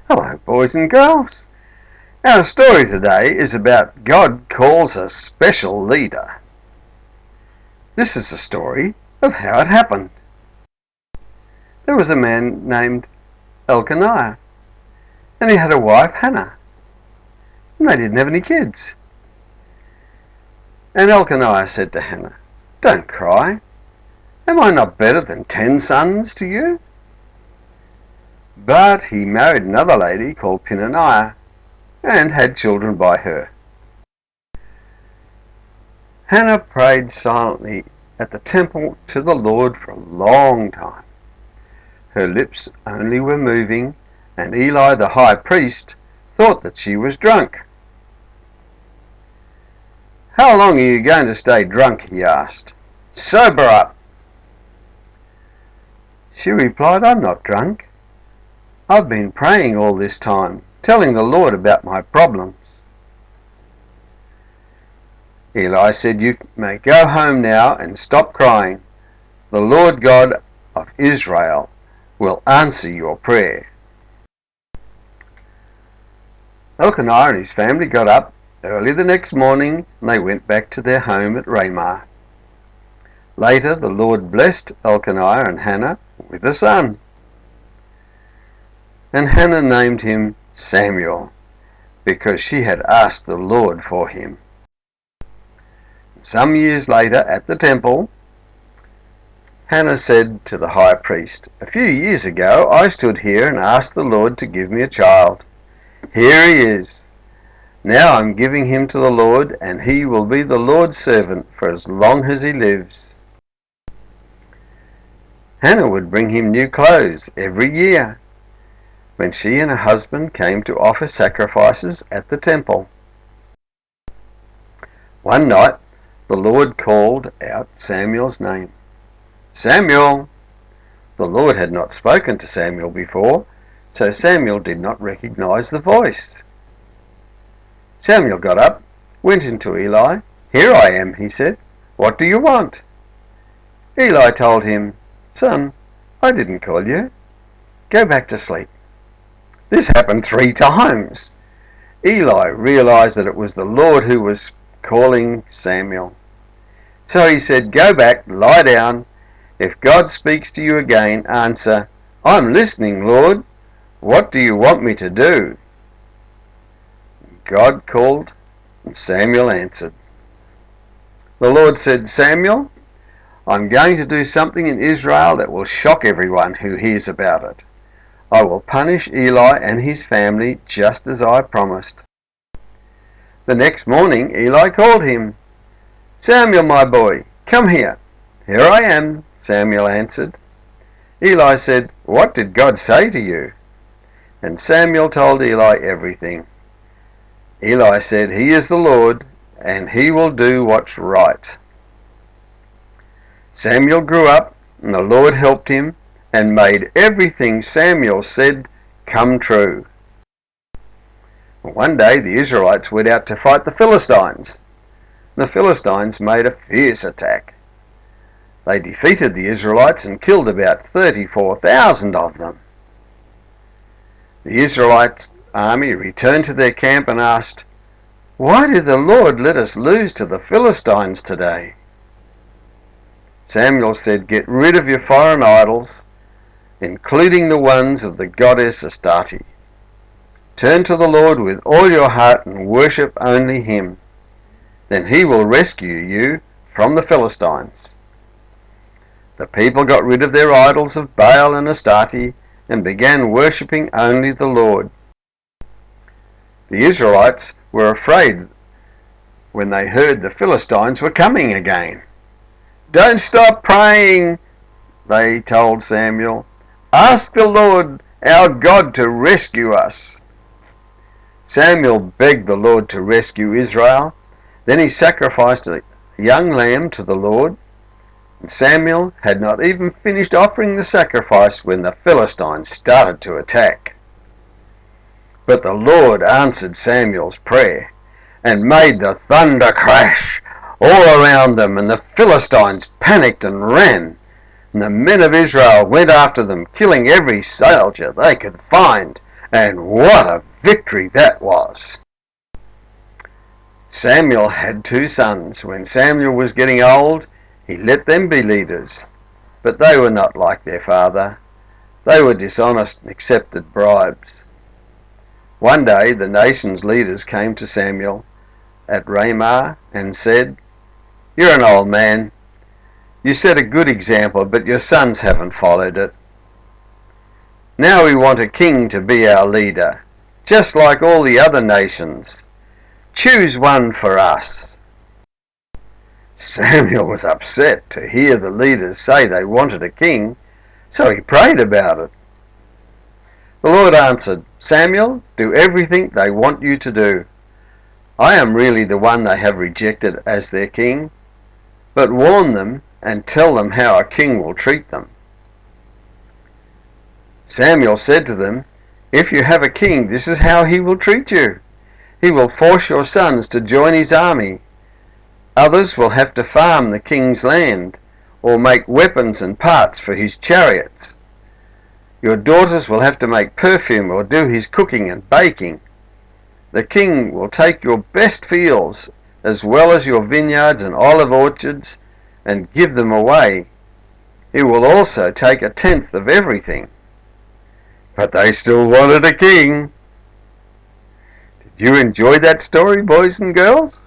Hello, boys and girls. Our story today is about God calls a special leader. This is the story of how it happened. There was a man named Elkanah, and he had a wife, Hannah, and they didn't have any kids. And Elkanah said to Hannah, "Don't cry. Am I not better than 10 sons to you?" But he married another lady called Peninnah and had children by her. Hannah prayed silently at the temple to the Lord for a long time. Her lips only were moving, and Eli the high priest thought that she was drunk. "How long are you going to stay drunk?" he asked. "Sober up." She replied, "I'm not drunk. I've been praying all this time, telling the Lord about my problems." Eli said, "You may go home now and stop crying. The Lord God of Israel will answer your prayer." Elkanah and his family got up early the next morning and they went back to their home at Ramah. Later the Lord blessed Elkanah and Hannah with a son. And Hannah named him Samuel, because she had asked the Lord for him. Some years later at the temple, Hannah said to the high priest, "A few years ago I stood here and asked the Lord to give me a child. Here he is. Now I'm giving him to the Lord, and he will be the Lord's servant for as long as he lives." Hannah would bring him new clothes every year when she and her husband came to offer sacrifices at the temple. One night the Lord called out Samuel's name. "Samuel!" The Lord had not spoken to Samuel before, so Samuel did not recognize the voice. Samuel got up, went into Eli. "Here I am," he said. "What do you want?" Eli told him, "Son, I didn't call you. Go back to sleep." This happened 3 times. Eli realized that it was the Lord who was calling Samuel. So he said, "Go back, lie down. If God speaks to you again, answer, 'I'm listening, Lord. What do you want me to do?'" God called, and Samuel answered. The Lord said, "Samuel, I'm going to do something in Israel that will shock everyone who hears about it. I will punish Eli and his family just as I promised." The next morning Eli called him. "Samuel, my boy, come here." "Here I am," Samuel answered. Eli said, "What did God say to you?" And Samuel told Eli everything. Eli said, "He is the Lord, and he will do what's right." Samuel grew up, and the Lord helped him and made everything Samuel said come true. One day the Israelites went out to fight the Philistines. The Philistines made a fierce attack. They defeated the Israelites and killed about 34,000 of them. The Israelite army returned to their camp and asked, "Why did the Lord let us lose to the Philistines today?" Samuel said, "Get rid of your foreign idols, including the ones of the goddess Astarte. Turn to the Lord with all your heart and worship only him. Then he will rescue you from the Philistines." The people got rid of their idols of Baal and Astarte and began worshipping only the Lord. The Israelites were afraid when they heard the Philistines were coming again. "Don't stop praying," they told Samuel. "Ask the Lord our God to rescue us." Samuel begged the Lord to rescue Israel. Then he sacrificed a young lamb to the Lord. And Samuel had not even finished offering the sacrifice when the Philistines started to attack. But the Lord answered Samuel's prayer and made the thunder crash all around them, and the Philistines panicked and ran. And the men of Israel went after them, killing every soldier they could find And what a victory that was! Samuel had 2 sons. When Samuel was getting old, he let them be leaders. But they were not like their father. They were dishonest and accepted bribes. One day the nation's leaders came to Samuel at Ramah and said, "You're an old man. You set a good example, but your sons haven't followed it. Now we want a king to be our leader, just like all the other nations. Choose one for us." Samuel was upset to hear the leaders say they wanted a king, so he prayed about it. The Lord answered, "Samuel, do everything they want you to do. I am really the one they have rejected as their king, but warn them and tell them how a king will treat them." Samuel said to them, "If you have a king, this is how he will treat you. He will force your sons to join his army. Others will have to farm the king's land or make weapons and parts for his chariots. Your daughters will have to make perfume or do his cooking and baking. The king will take your best fields as well as your vineyards and olive orchards and give them away. He will also take 1/10 of everything." But they still wanted a king. Did you enjoy that story, boys and girls?